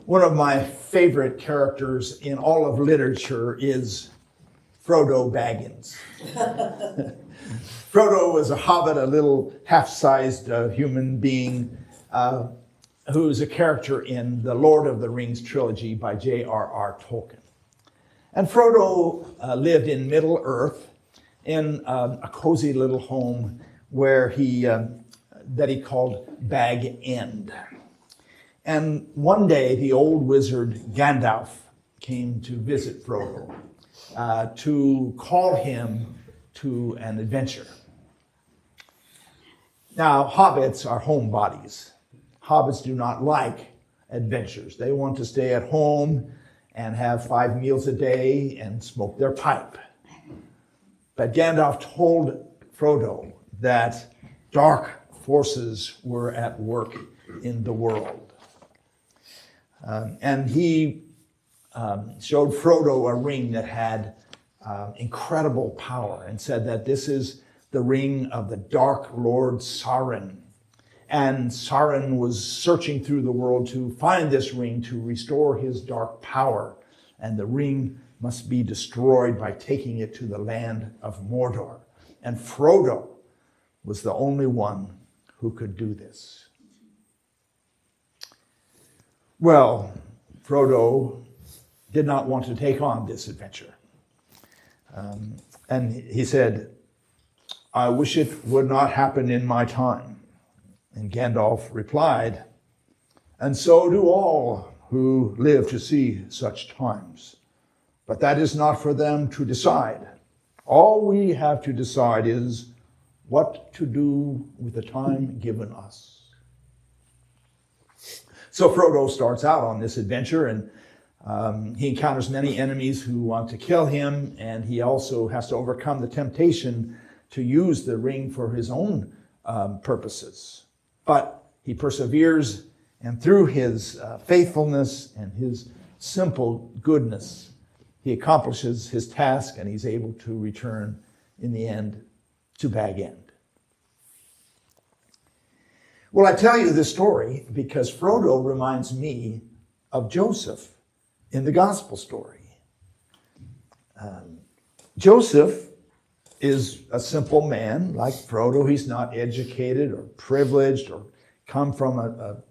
One of my favorite characters in all of literature is Frodo Baggins. Frodo was a hobbit, a little half-sized human being who's a character in the Lord of the Rings trilogy by J.R.R. Tolkien. And Frodo lived in Middle-earth in a cozy little home where that he called Bag End. And one day, the old wizard Gandalf came to visit Frodo to call him to an adventure. Now, hobbits are homebodies. Hobbits do not like adventures. They want to stay at home and have 5 meals a day and smoke their pipe. But Gandalf told Frodo that dark forces were at work in the world. And he showed Frodo a ring that had incredible power and said that this is the ring of the Dark Lord Sauron. And Sauron was searching through the world to find this ring to restore his dark power. And the ring must be destroyed by taking it to the land of Mordor. And Frodo was the only one who could do this. Well, Frodo did not want to take on this adventure. And he said, "I wish it would not happen in my time." And Gandalf replied, "And so do all who live to see such times. But that is not for them to decide. All we have to decide is what to do with the time given us." So Frodo starts out on this adventure, and he encounters many enemies who want to kill him, and he also has to overcome the temptation to use the ring for his own purposes. But he perseveres, and through his faithfulness and his simple goodness, he accomplishes his task, and he's able to return in the end to Bag End. Well, I tell you this story because Frodo reminds me of Joseph in the gospel story. Joseph is a simple man like Frodo. He's not educated or privileged or come from a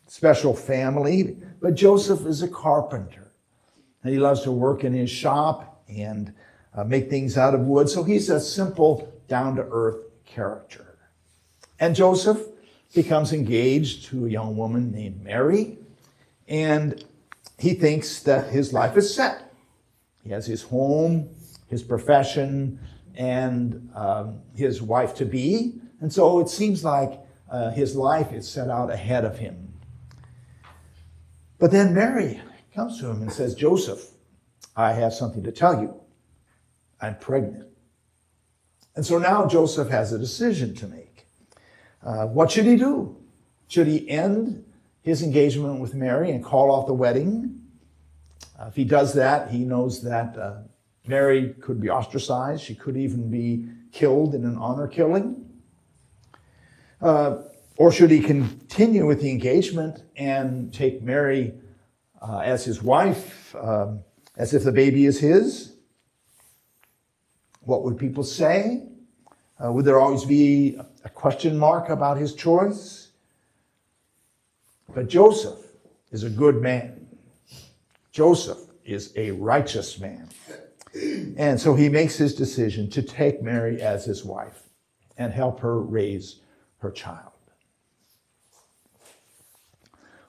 special family, but Joseph is a carpenter. And he loves to work in his shop and make things out of wood. So he's a simple, down-to-earth character. And Joseph becomes engaged to a young woman named Mary, and he thinks that his life is set. He has his home, his profession, and his wife-to-be. And so it seems like his life is set out ahead of him. But then Mary comes to him and says, "Joseph, I have something to tell you. I'm pregnant." And so now Joseph has a decision to make. What should he do? Should he end his engagement with Mary and call off the wedding? If he does that, he knows that Mary could be ostracized. She could even be killed in an honor killing. Or should he continue with the engagement and take Mary as his wife, as if the baby is his? What would people say? Would there always be a question mark about his choice? But Joseph is a good man. Joseph is a righteous man. And so he makes his decision to take Mary as his wife and help her raise her child.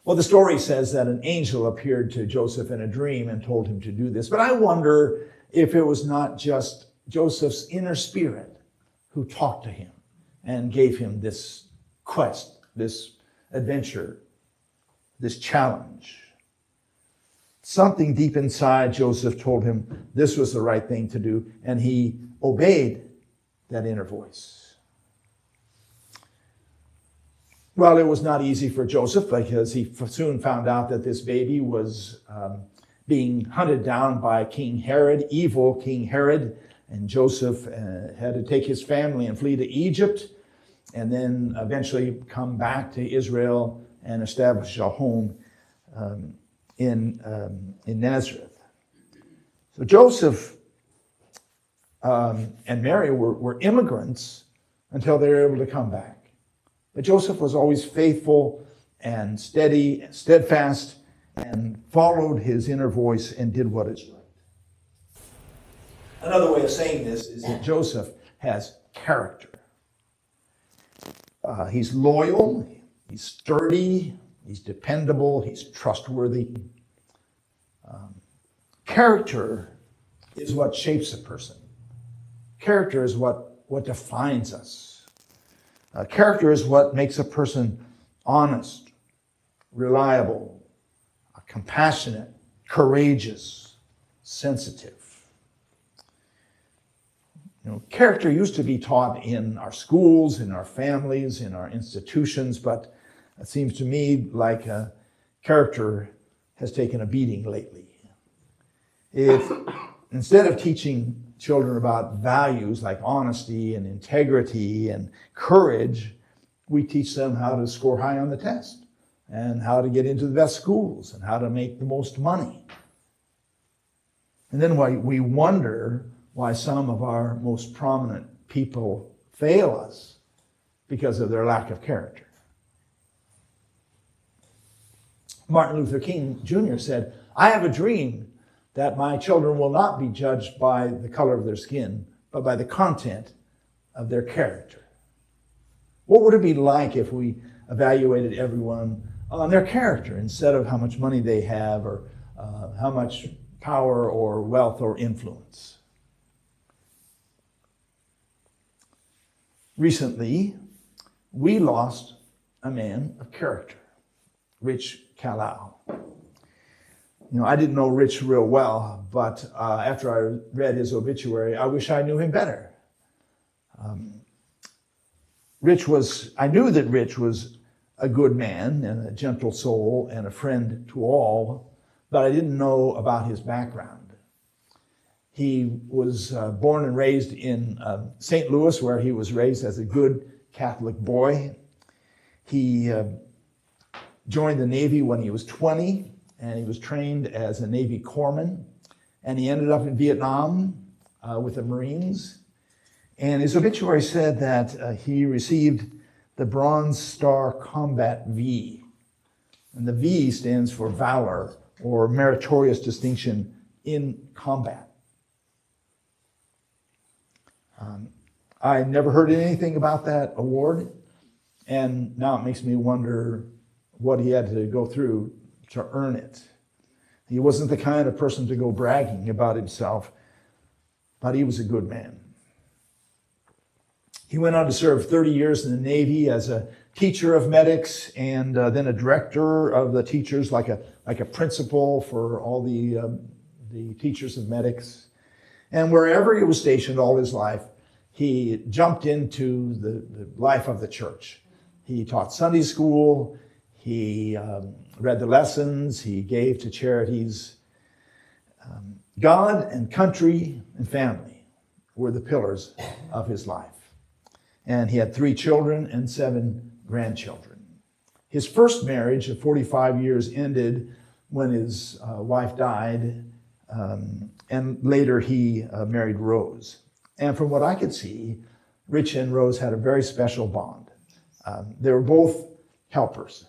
Well, the story says that an angel appeared to Joseph in a dream and told him to do this. But I wonder if it was not just Joseph's inner spirit who talked to him and gave him this quest, this adventure, this challenge. Something deep inside Joseph told him this was the right thing to do, and he obeyed that inner voice. Well, it was not easy for Joseph because he soon found out that this baby was being hunted down by King Herod, evil King Herod. And Joseph had to take his family and flee to Egypt and then eventually come back to Israel and establish a home in Nazareth. So Joseph and Mary were immigrants until they were able to come back. But Joseph was always faithful and steady and steadfast and followed his inner voice and did what is right. Another way of saying this is that Joseph has character. He's loyal, he's sturdy, he's dependable, he's trustworthy. Character is what shapes a person. Character is what defines us. Character is what makes a person honest, reliable, compassionate, courageous, sensitive. Character used to be taught in our schools, in our families, in our institutions, but it seems to me like character has taken a beating lately. If instead of teaching children about values like honesty and integrity and courage, we teach them how to score high on the test and how to get into the best schools and how to make the most money. And then we wonder why some of our most prominent people fail us because of their lack of character. Martin Luther King Jr. said, "I have a dream that my children will not be judged by the color of their skin, but by the content of their character." What would it be like if we evaluated everyone on their character instead of how much money they have or how much power or wealth or influence? Recently, we lost a man of character, Rich Callow. I didn't know Rich real well, but after I read his obituary, I wish I knew him better. I knew that Rich was a good man and a gentle soul and a friend to all, but I didn't know about his background. He was born and raised in St. Louis, where he was raised as a good Catholic boy. He joined the Navy when he was 20, and he was trained as a Navy corpsman. And he ended up in Vietnam with the Marines. And his obituary said that he received the Bronze Star Combat V. And the V stands for valor or meritorious distinction in combat. I never heard anything about that award, and now it makes me wonder what he had to go through to earn it. He wasn't the kind of person to go bragging about himself, but he was a good man. He went on to serve 30 years in the Navy as a teacher of medics and then a director of the teachers, like a principal for all the teachers of medics. And wherever he was stationed all his life, he jumped into the life of the church. He taught Sunday school, he read the lessons, he gave to charities. God and country and family were the pillars of his life. And he had 3 children and 7 grandchildren. His first marriage of 45 years ended when his wife died, and later he married Rose. And from what I could see, Rich and Rose had a very special bond. They were both helpers,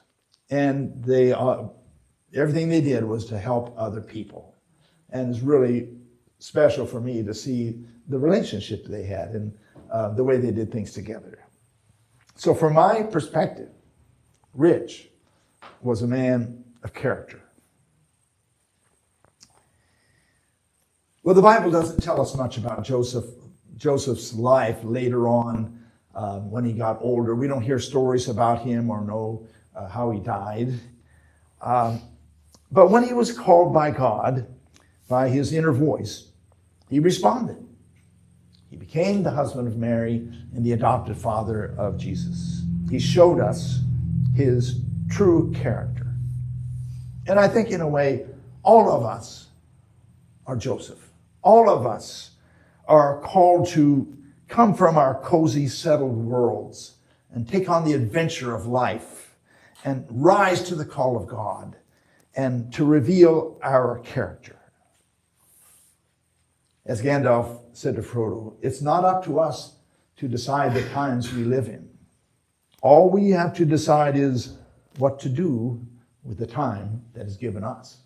and everything they did was to help other people. And it's really special for me to see the relationship they had and the way they did things together. So from my perspective, Rich was a man of character. Well, the Bible doesn't tell us much about Joseph's life later on when he got older. We don't hear stories about him or know how he died. But when he was called by God, by his inner voice, he responded. He became the husband of Mary and the adopted father of Jesus. He showed us his true character. And I think in a way, all of us are Joseph. All of us are called to come from our cozy, settled worlds and take on the adventure of life and rise to the call of God and to reveal our character. As Gandalf said to Frodo, it's not up to us to decide the times we live in. All we have to decide is what to do with the time that is given us.